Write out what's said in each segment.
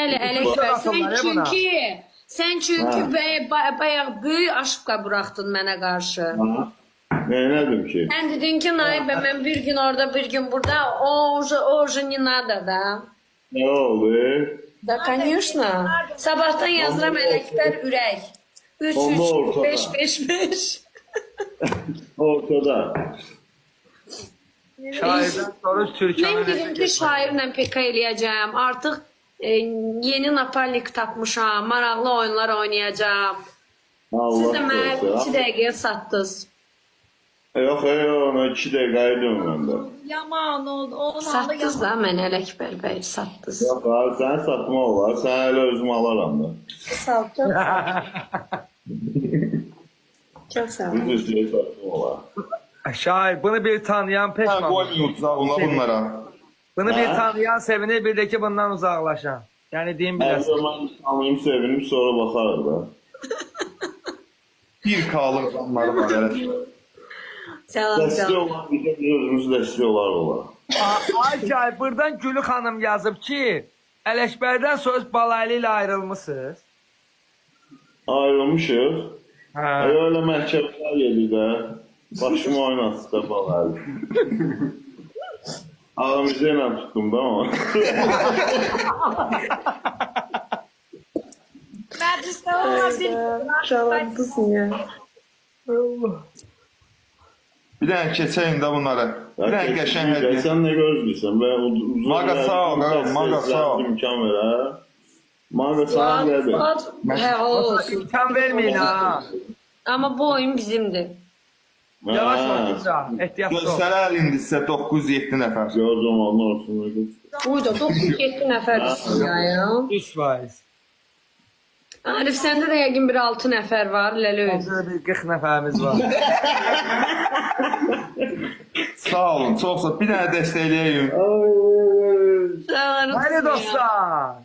Bəli, Ələkbər, sən çünki bayaq böyük aşıqqa buraxdın mənə qarşı. Neylədim ki? Sən dedin ki, Naibə, mən bir gün orada, bir gün burada, o ne nada da. Ne oldu? Da, конечно. Sabahtan yazıram Ələkbər ürək. 3-3-5-5-5. Ortada. Şairdən sonra Türkanı Mən dedim ki, şairlə PK eləyəcəm. Artıq yeni napalnik tapmışam. Maraqlı oyunlar oynayacağım. Siz də mənə 2 dəqiqəyə satdınız. Yox, ona 2 dəqiqəyə dönməndə. Yaman oldu. Satdınız da mən Ələkbər bəy, satdınız. Yox, sən satma olar. Sən elə özüm alaram da. Satdın. Çox sağ olun. Biz üstüyə satma olar. Şair, bunu bir tanıyan peşman. Qoymayın bunlara. Bunu bir tanıyan sevinir, bir de ki bundan uzaqlaşan. Yəni deyim Hər biləsən. zaman tanıyım, sevinim, sonra baxarıq da. Bir kalır onları var. Evet. Selam Dəstək canım. olan bizə biz özümüz dəstək olar. Ay Şair, buradan Gülü xanım yazıb ki, Ələkbərdən söz balaylı ilə ayrılmışsınız. Ayrılmışıq. Hə. Öyle məhkəmələr gedir də. Başımı oynatdı da balaylı. Ağamızı ilə tutdum da ama. Məclisdə olabilir. Şalatlısın ya. Bir dənə keçəyin də bunları. Bir dənə qəşən hədiyyə. Sen ne gözlüysen? Ben uzun Maga sağ ol, maga sağ ol. İmkan ver. Maga sağ ol dedi. Hə, olsun. İmkan vermeyin ha. Ama bu oyun bizimdir. Yavaş ol, ehtiyatlı ol. Göstərər indi sizə 9-7 nəfər. O zamanlar olsun. Buydu, 9-7 nəfərdisin ya. 100%. Arif, səndə də yəqin bir 6 nəfər var, Lələ öz. Bizdə bir 40 nəfərimiz var. Sağ olun, çox sağ. Bir dənə dəstəkləyəyim. Haydi dostlar.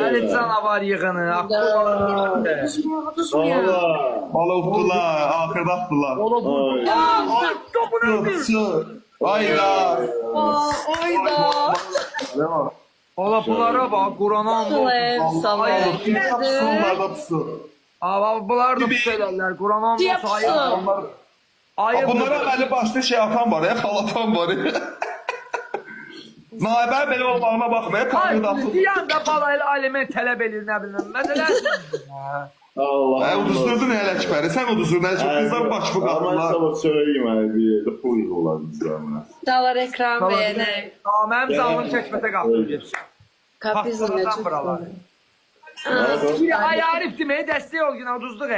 Haydi canavar yığını. Balıqdılar, axırda atdılar. Ayda. Oyda. Ola bunlara bak, Qur'ana bunlar da pis elərlər, Qur'ana ayıb. Bunlara əli başlı şey atan var ya, xalatan var ya. Naibər belə olmağına baxmaya kandidatı. Bir anda balayla aliment tələb edir, nə bilməm. Məsələn. Allah. Uduzdurdun Ələkbəri, sən uduzdurdun Ələkbəri. Qızlar başbuk Ama atdılar. sabah söyleyeyim bir yerde pul yığılar bizlerine. Dalar ekran verək. Mənim canım çəkmətə qalxır. Kapizm Patladan buralar. Ay Arif deməyə dəstək ol, günə uduzduq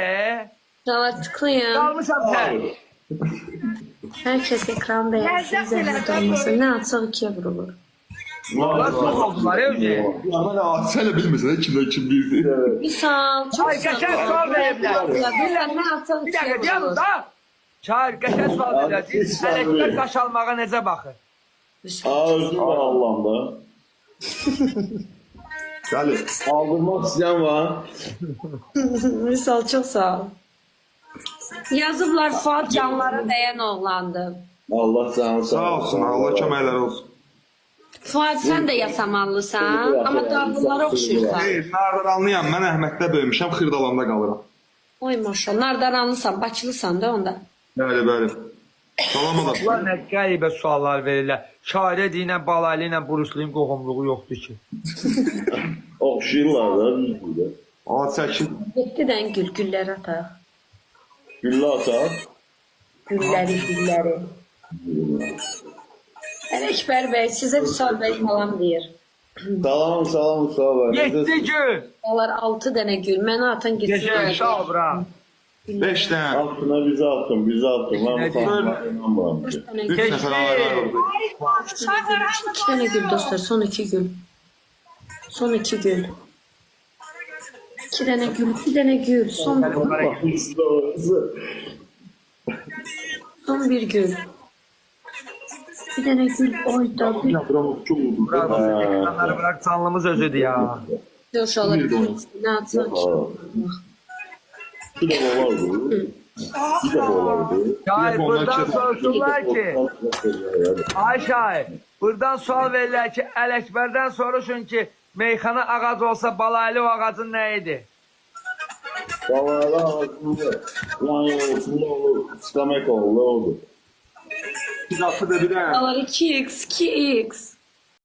Dalar tıklayın. Qalmışam sən. Herkes ekran beğensin, zəhmət olmasın. Nə açıq ikiyə vurulur. Bunlar çox oldular evci. Sən elə bilmirsən, kimdən kim bildi. Misal, çox Ay, qəşəng sual veriblər. Nə açıq Bir ikiyə dəqiqə, deyəm vurulur. da. Şair, qəşəng sual veriblər. Ələkbər qaş almağa necə baxır? Özüm var Allah'ımda. Gəlir. Aldırmak isteyen var. Misal, çox sağ ol. Yazıblar Fuat canlara dəyən oğlandı. Allah canı Sağ olsun, Allah köməkləri olsun. Fuat, sən də yasamallısan, amma dağlılara oxşuyursan. Xeyr, Nardaranlıyam, mən Əhməddə böyümüşəm, Xırdalanda qalıram. Oy maşallah, nardaranlısan, bakılısan da onda. Bəli, bəli. Salam olar. Bunlar nə qəribə suallar verirlər. Şairə deyinən balaylı ilə Brusluyun qohumluğu yoxdur ki. Oxşuyurlar da düzdür. Aa, çəkil. 7 dən gülləri ataq. Güllü atar. Gülləri. Ələkbər bəy, sizə bir sual bəy falan deyir. Salam, sağ ol. 7 gün. Onlar 6 dənə gül, mənə atan Gecə gitsin. şabra. 5 dənə. Altına bizi atın. Ben bu tanrıma inanmıram ki. 3 nəfər alaylar oldu. 2 dənə gül dostlar, son 2 gül. Son 2 gül. 2 dənə gül, 2 dənə gül. Son bir gül. Bir dənə gül, oyda. Ekranları bırak, canlımız özüdür ya. Coşalar, nə atsak ki? Bir de olardı. Şair buradan sorsunlar ki, ay Şair, Buradan sual verirlər ki, Ələkbərdən soruşun ki, meyxana ağac olsa balaylı o ağacın nə idi? Balaylı ağacında yan yolsunda olur, istemek olur, olur. Bir qapı da bir dənə. Onlar 2x, 2x.